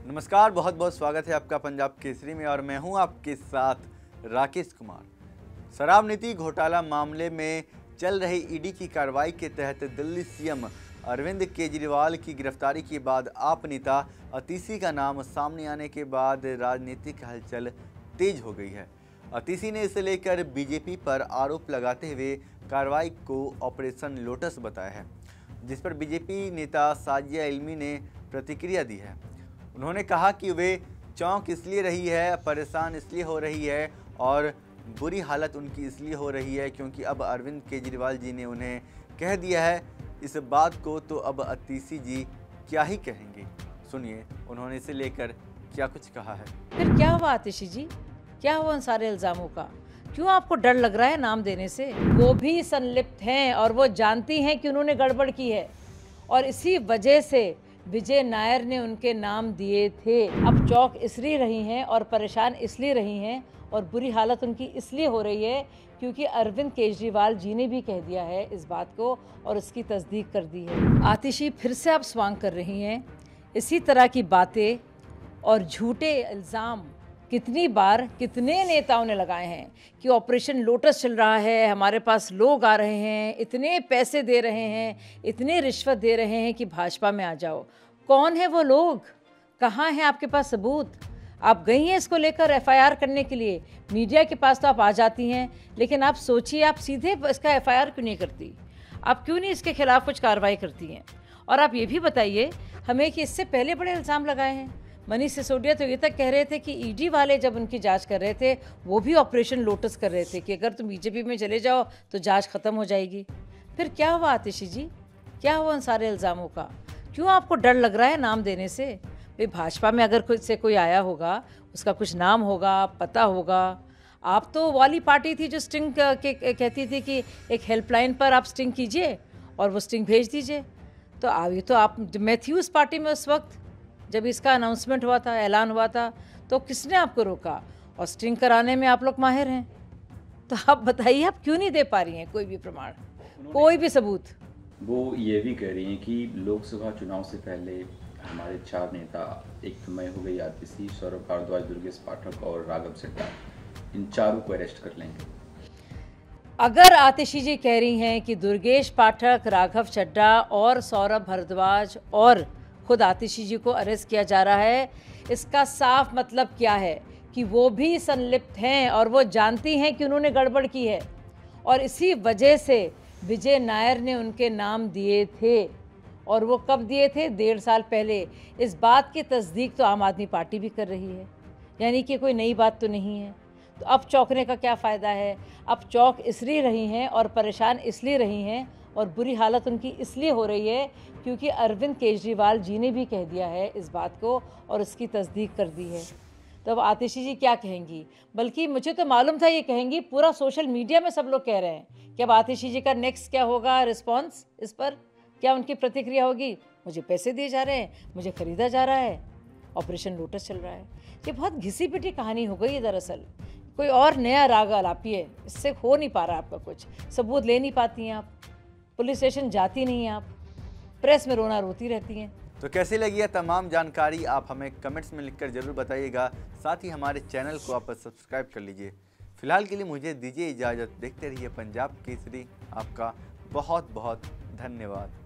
नमस्कार, बहुत बहुत स्वागत है आपका पंजाब केसरी में और मैं हूं आपके साथ राकेश कुमार। शराब नीति घोटाला मामले में चल रही ईडी की कार्रवाई के तहत दिल्ली सीएम अरविंद केजरीवाल की गिरफ्तारी के बाद आप नेता अतीसी का नाम सामने आने के बाद राजनीतिक हलचल तेज हो गई है। अतीसी ने इसे लेकर बीजेपी पर आरोप लगाते हुए कार्रवाई को ऑपरेशन लोटस बताया है, जिस पर बीजेपी नेता साजिया इल्मी ने प्रतिक्रिया दी है। उन्होंने कहा कि वे चौंक इसलिए रही है, परेशान इसलिए हो रही है और बुरी हालत उनकी इसलिए हो रही है क्योंकि अब अरविंद केजरीवाल जी ने उन्हें कह दिया है इस बात को, तो अब अतीसी जी क्या ही कहेंगे। सुनिए उन्होंने इसे लेकर क्या कुछ कहा है। फिर क्या हुआ आतिशी जी, क्या हुआ उन सारे इल्जामों का? क्यों आपको डर लग रहा है नाम देने से? वो भी संलिप्त हैं और वो जानती हैं कि उन्होंने गड़बड़ की है और इसी वजह से विजय नायर ने उनके नाम दिए थे। अब चौक इसलिए रही हैं और परेशान इसलिए रही हैं और बुरी हालत उनकी इसलिए हो रही है क्योंकि अरविंद केजरीवाल जी ने भी कह दिया है इस बात को और उसकी तस्दीक कर दी है। आतिशी, फिर से आप स्वांग कर रही हैं इसी तरह की बातें और झूठे इल्ज़ाम। कितनी बार कितने नेताओं ने लगाए हैं कि ऑपरेशन लोटस चल रहा है, हमारे पास लोग आ रहे हैं, इतने पैसे दे रहे हैं, इतने रिश्वत दे रहे हैं कि भाजपा में आ जाओ। कौन है वो लोग? कहाँ हैं आपके पास सबूत? आप गई हैं इसको लेकर एफआईआर करने के लिए, मीडिया के पास तो आप आ जाती हैं, लेकिन आप सोचिए आप सीधे इसका एफआईआर क्यों नहीं करती? आप क्यों नहीं इसके खिलाफ कुछ कार्रवाई करती हैं? और आप ये भी बताइए हमें कि इससे पहले बड़े इल्ज़ाम लगाए हैं। मनीष सिसोदिया तो ये तक कह रहे थे कि ईडी वाले जब उनकी जांच कर रहे थे वो भी ऑपरेशन लोटस कर रहे थे कि अगर तुम बीजेपी में चले जाओ तो जांच खत्म हो जाएगी। फिर क्या हुआ आतिशी जी, क्या हुआ उन सारे इल्ज़ामों का? क्यों आपको डर लग रहा है नाम देने से? भाई भाजपा में अगर कुछ से कोई आया होगा, उसका कुछ नाम होगा, पता होगा। आप तो वाली पार्टी थी जो स्टिंग कहती थी कि एक हेल्पलाइन पर आप स्टिंग कीजिए और वो स्टिंग भेज दीजिए। तो अभी तो आप, मैं थी उस पार्टी में उस वक्त जब इसका अनाउंसमेंट हुआ था, ऐलान हुआ था, तो किसने आपको रोका? और स्टिंग कराने में आप लोग माहिर हैं। तो आप बताइए आप क्यों नहीं दे पा रही हैं कोई भी प्रमाण, कोई भी सबूत? वो ये भी कह रही हैं कि लोकसभा चुनाव से पहले हमारे 4 नेता, एक तो मैं हो गई आतिशी, सौरभ भारद्वाज, दुर्गेश पाठक और राघव चड्ढा, इन चारों को अरेस्ट कर लेंगे। अगर आतिशी जी कह रही हैं कि दुर्गेश पाठक, राघव चड्ढा और सौरभ भारद्वाज और खुद आतिशी जी को अरेस्ट किया जा रहा है, इसका साफ मतलब क्या है कि वो भी संलिप्त हैं और वो जानती हैं कि उन्होंने गड़बड़ की है और इसी वजह से विजय नायर ने उनके नाम दिए थे। और वो कब दिए थे? 1.5 साल पहले। इस बात की तस्दीक तो आम आदमी पार्टी भी कर रही है, यानी कि कोई नई बात तो नहीं है। तो अब चौंकने का क्या फ़ायदा है? अब चौक इसलिए रही हैं और परेशान इसलिए रही हैं और बुरी हालत उनकी इसलिए हो रही है क्योंकि अरविंद केजरीवाल जी ने भी कह दिया है इस बात को और उसकी तस्दीक कर दी है। तो अब आतिशी जी क्या कहेंगी? बल्कि मुझे तो मालूम था ये कहेंगी, पूरा सोशल मीडिया में सब लोग कह रहे हैं कि अब आतिशी जी का नेक्स्ट क्या होगा रिस्पॉन्स, इस पर क्या उनकी प्रतिक्रिया होगी? मुझे पैसे दिए जा रहे हैं, मुझे ख़रीदा जा रहा है, ऑपरेशन लोटस चल रहा है। ये बहुत घिसी पिटी कहानी हो गई है दरअसल। कोई और नया राग आलापिए, इससे हो नहीं पा रहा आपका कुछ, सबूत ले नहीं पाती हैं आप, पुलिस स्टेशन जाती नहीं हैं आप, प्रेस में रोना रोती रहती हैं। तो कैसी लगी है तमाम जानकारी, आप हमें कमेंट्स में लिखकर जरूर बताइएगा। साथ ही हमारे चैनल को आप सब्सक्राइब कर लीजिए। फिलहाल के लिए मुझे दीजिए इजाज़त। देखते रहिए पंजाब केसरी। आपका बहुत बहुत धन्यवाद।